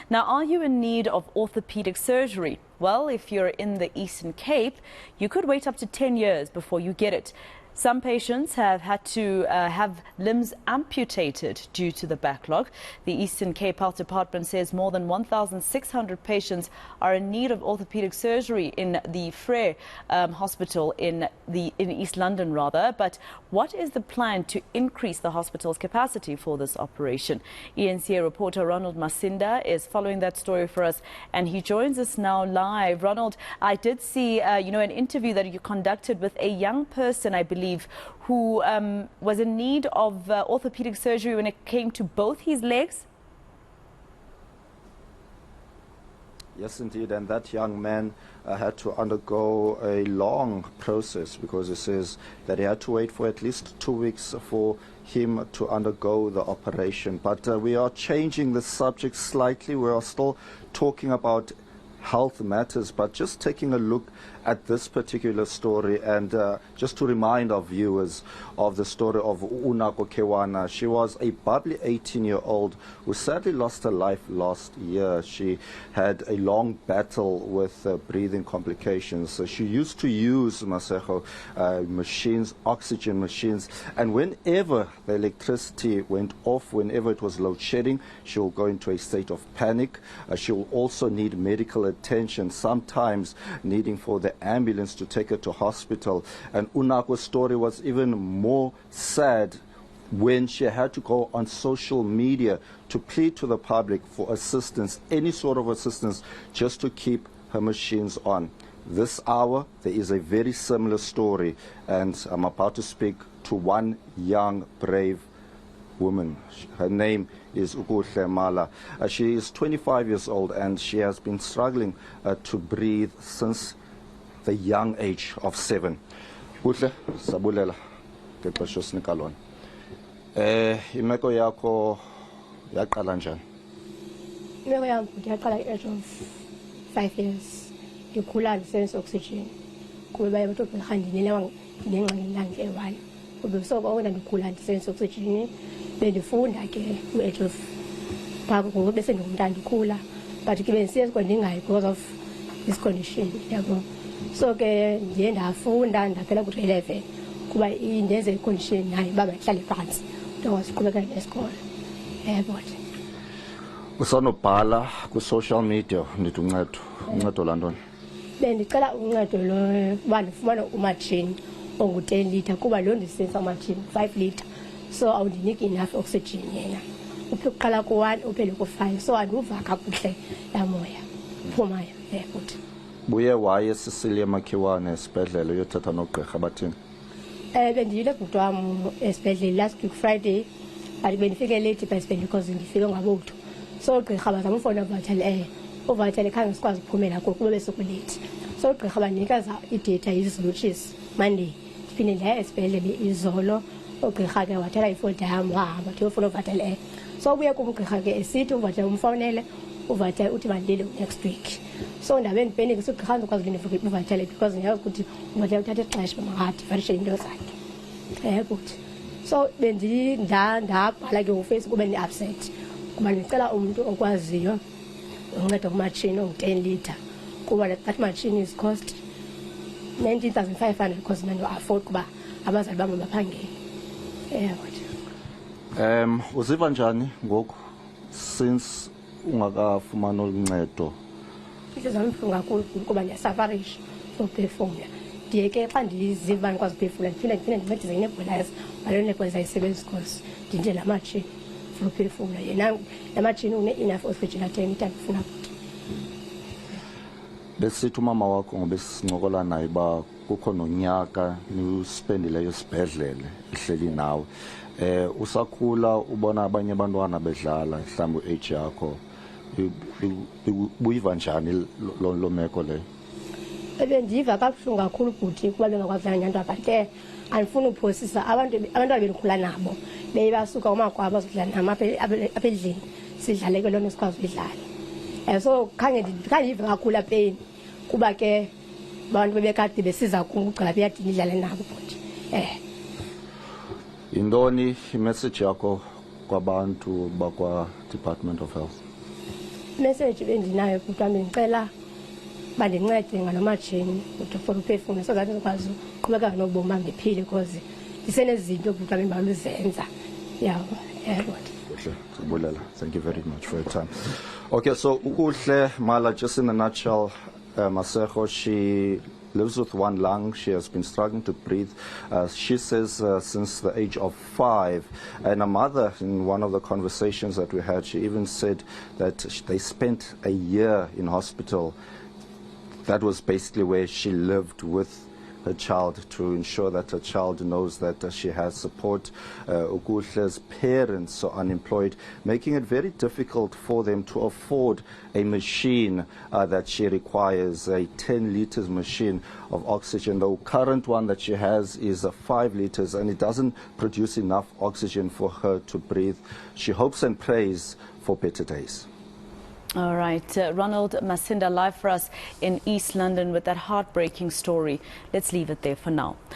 Now, are you in need of orthopedic surgery? Well, if you're in the Eastern Cape, you could wait up to 10 years before you get it. Some patients have had to have limbs amputated due to the backlog. The Eastern Cape Health Department says more than 1,600 patients are in need of orthopedic surgery in the Frere Hospital in East London, rather. But what is the plan to increase the hospital's capacity for this operation? eNCA reporter Ronald Masinda is following that story for us, and he joins us now live. Ronald, I did see, an interview that you conducted with a young person, I believe, who was in need of orthopedic surgery when it came to both his legs? Yes, indeed, and that young man had to undergo a long process because it says that he had to wait for at least 2 weeks for him to undergo the operation. But we are changing the subject slightly. We are still talking about health matters, but just taking a look at this particular story and just to remind our viewers of the story of Unako Kewana. She was a bubbly 18-year-old who sadly lost her life last year. She had a long battle with breathing complications. So she used to use machines, oxygen machines, and whenever the electricity went off, whenever it was load shedding, she will go into a state of panic. She will also need medical attention, sometimes needing for the ambulance to take her to hospital. And Unako's story was even more sad when she had to go on social media to plead to the public for assistance, any sort of assistance, just to keep her machines on. This hour, there is a very similar story, and I'm about to speak to one young, brave woman. Her name is Ukuhle Mala. She is 25 years old and she has been struggling to breathe since the young age of 7. Ukuhle, sabulela ngexesha osinika imeko yakho yaqala njani? Imeko yam yaqala at of 5 years. Ndikhula ndisebenzisa oxygen kuba baye bathi ugqirha ndinengxaki lange eyi kuba so kwawena ndikhula ndisebenzisa oxygen. Bendifunda ke ku-age of phaa ngoku bese ndingumntana ndikhula but ke bendisiya esikolweni ndingayi because of this condition yabo. So ke ndiye ndafunda ndaphela ku-grade 11 kuba indenze icondition nayo uba mayihlale phantsi ndikwazi uqhubekeka nesikolo. But usanobhala ku-social media ndithi uncedo lantoni? Bendicela uncedo loba ndifumane umatshini ongu-10 litre kuba loo ndisebenzisa umatshini 5 litre. So awundiniki enough oxygen yena uqala ku-1 uphele ku-5, so andivuva kakuhle laa moya uphumayo. Futhi buye waye Cecilia Makhiwane esibhedlele uyothatha nogqirha bathini? Bendiyile bhuti wam esibhedlele last week Friday, but bendifike late esibhedlele because ndifike ngabothu. So ugqirha bazama ufona uvatele khange sikwazi ukuphumela kuba besokulate. So ugqirha banikeza idata izolo, which is Monday. Ndiphinde ndaya esibhedlele izolo. Ugqirha ke wathela ifolda yam wahamba ndiyofuna uvatele. So ubuye kumgqirha ke esithi uvatele umfowunele, uvatele uthi mandilele next week. So ndabe ndiphenikisa ugqirha ndikwazi ndifike uvatele because ndiyazi ukuthi uvatele uthatha ixesha makadivarishe into zakhe. But so ndabhala ke uFacebook ube ndi-upset kuba ndicela umntu okwaziyo uncedo kumatshini ongu-10 litre kuba that machine is cost 19,500 because mando-afford kuba abazali bam baphangele. Uziva njani ngoku since ungakafumani uncedo? Inhliziyo yami ibuhlungu kakhulu kuba ndiyasafarisha ukuphefumla. Ndiye ke xa ndiziva ndikwazi ukuphefumla ndiphinde ndincedise nebholayiza ngaloo nebholayiza ayisebenzisi because ndinde laa matshini for uphefumla. Yena laa matshini une-enough oxygen athe ndita ndifuna futhi. Besithi umama wakho ngoba sincokola naye uba kukho nonyaka niwuspendileyo esibhedlele ihleli nawe. Usakhula ubona abanye abantwana bedlala mhlawumbi u-age yakho, buyiva njani lo meko leyo? Bendiva kabuhlungu kakhulu bhuti kuba bengakwazi nyanto but andifuna uphosisa abantwana bendikhula nabo beyibasuka umakwabo bazodlala nami apha endlini sidlale ke lona sikwazi uyidlala. So khange ndive kakhulu apeni kuba ke abantu bebekade besiza kugcala beyadini idlale nabo bhuti. Yintoni imessage yakho kwabantu bakwa Department of Health? message bendinayo bhuti wami ndicela bandincede ngalo majini for uphefumula so that ndikwazi uqhubeka nobomi bam ndiphile because ndisenezinto bhuti wami endibaluzenza yabo. Thank you very much for your time. Okay, so Ukuhle Mala, just in a nutshell, Masego, she lives with one lung. She has been struggling to breathe. She says since the age of 5. And a mother, in one of the conversations that we had, she even said that they spent a year in hospital. That was basically where she lived with her child to ensure that her child knows that she has support. Ukuhle's parents are unemployed, making it very difficult for them to afford a machine that she requires, a 10 liters machine of oxygen. The current one that she has is 5 liters, and it doesn't produce enough oxygen for her to breathe. She hopes and prays for better days. All right, Ronald Masinda live for us in East London with that heartbreaking story. Let's leave it there for now.